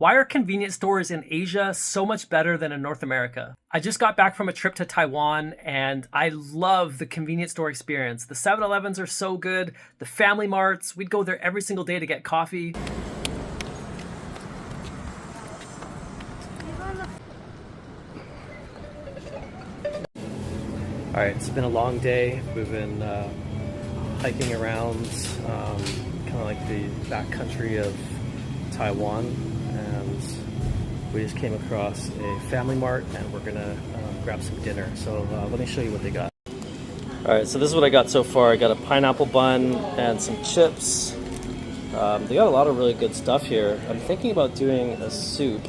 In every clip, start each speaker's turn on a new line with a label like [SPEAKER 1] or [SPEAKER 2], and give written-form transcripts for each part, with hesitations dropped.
[SPEAKER 1] Why are convenience stores in Asia so much better than in North America? I just got back from a trip to Taiwan and I love the convenience store experience. The 7-Elevens are so good, the Family Marts, we'd go there every single day to get coffee. All right, it's been a long day. We've been hiking around kind of like the backcountry of Taiwan, and we just came across a Family Mart and we're gonna grab some dinner. So let me show you what they got. All right, so this is what I got so far. I got a pineapple bun and some chips. They got a lot of really good stuff here. I'm thinking about doing a soup.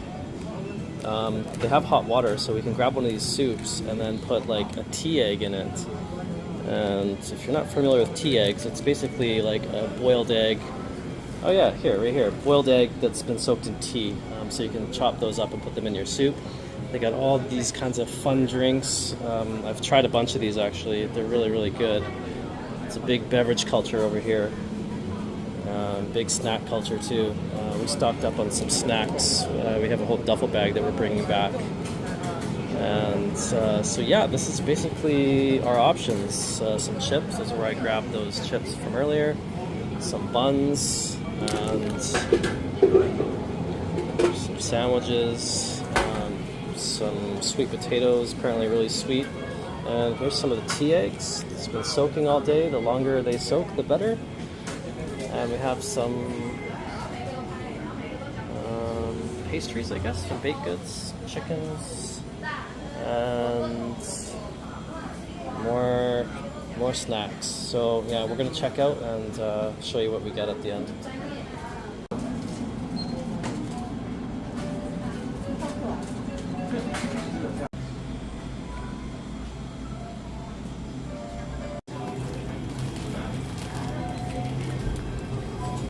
[SPEAKER 1] They have hot water, so we can grab one of these soups and then put like a tea egg in it. And if you're not familiar with tea eggs, it's basically like a boiled egg. Oh yeah, here, right here, boiled egg that's been soaked in tea. So you can chop those up and put them in your soup. They got all these kinds of fun drinks. I've tried a bunch of these actually. They're really, really good. It's a big beverage culture over here. Big snack culture too. We stocked up on some snacks. We have a whole duffel bag that we're bringing back. And so yeah, this is basically our options. Some chips, this is where I grabbed those chips from earlier. Some buns, and some sandwiches, some sweet potatoes, apparently really sweet. And here's some of the tea eggs. It's been soaking all day. The longer they soak, the better. And we have some pastries, I guess, some baked goods, chickens, and more snacks. So yeah, we're gonna check out and show you what we get at the end.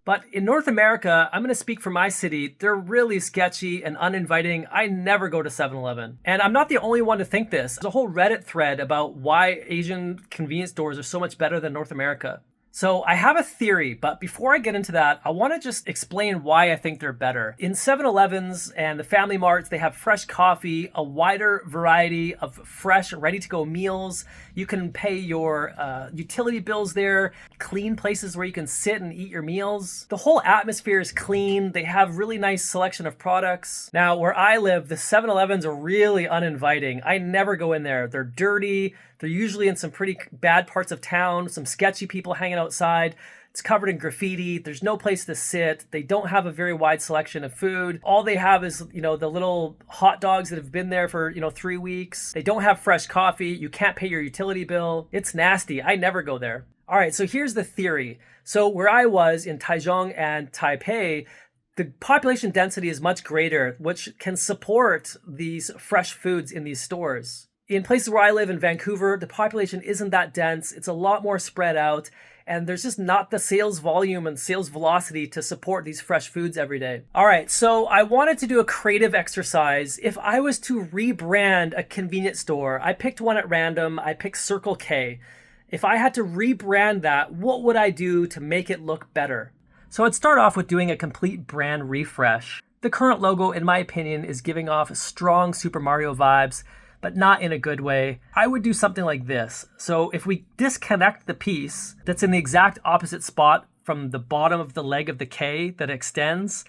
[SPEAKER 1] But in North America, I'm going to speak for my city, they're really sketchy and uninviting. I never go to 7-Eleven. And I'm not the only one to think this. There's a whole Reddit thread about why Asian convenience stores are so much better than North America. So I have a theory, but before I get into that, I want to just explain why I think they're better. In 7-Elevens and the Family Marts, they have fresh coffee, a wider variety of fresh, ready-to-go meals. You can pay your utility bills there, clean places where you can sit and eat your meals. The whole atmosphere is clean. They have really nice selection of products. Now, where I live, the 7-Elevens are really uninviting. I never go in there. They're dirty. They're usually in some pretty bad parts of town, some sketchy people hanging outside. It's covered in graffiti. There's no place to sit. They don't have a very wide selection of food. All they have is, the little hot dogs that have been there for, 3 weeks. They don't have fresh coffee. You can't pay your utility bill. It's nasty. I never go there. All right, so here's the theory. So where I was in Taichung and Taipei, the population density is much greater, which can support these fresh foods in these stores. In places where I live in Vancouver, the population isn't that dense. It's a lot more spread out, and there's just not the sales volume and sales velocity to support these fresh foods every day. All right, so I wanted to do a creative exercise. If I was to rebrand a convenience store, I picked one at random. I picked Circle K. If I had to rebrand that, what would I do to make it look better? So I'd start off with doing a complete brand refresh. The current logo, in my opinion, is giving off strong Super Mario vibes, but not in a good way. I would do something like this. So if we disconnect the piece that's in the exact opposite spot from the bottom of the leg of the K that extends,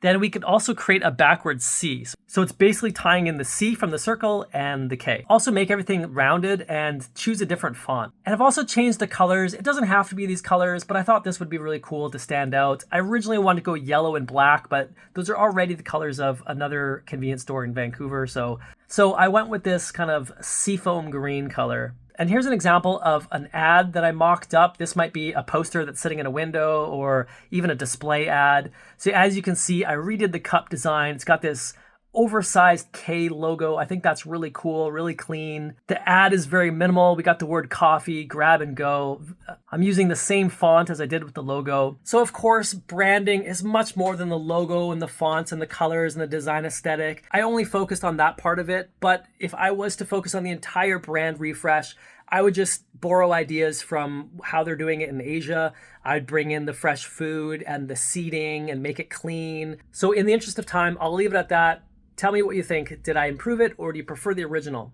[SPEAKER 1] then we could also create a backwards C. So it's basically tying in the C from the circle and the K. Also make everything rounded and choose a different font. And I've also changed the colors. It doesn't have to be these colors, but I thought this would be really cool to stand out. I originally wanted to go yellow and black, but those are already the colors of another convenience store in Vancouver. So I went with this kind of seafoam green color. And here's an example of an ad that I mocked up. This might be a poster that's sitting in a window or even a display ad. So as you can see, I redid the cup design. It's got this oversized K logo. I think that's really cool, really clean. The ad is very minimal. We got the word coffee, grab and go. I'm using the same font as I did with the logo. So of course, branding is much more than the logo and the fonts and the colors and the design aesthetic. I only focused on that part of it, but if I was to focus on the entire brand refresh, I would just borrow ideas from how they're doing it in Asia. I'd bring in the fresh food and the seating and make it clean. So in the interest of time, I'll leave it at that. Tell me what you think. Did I improve it or do you prefer the original?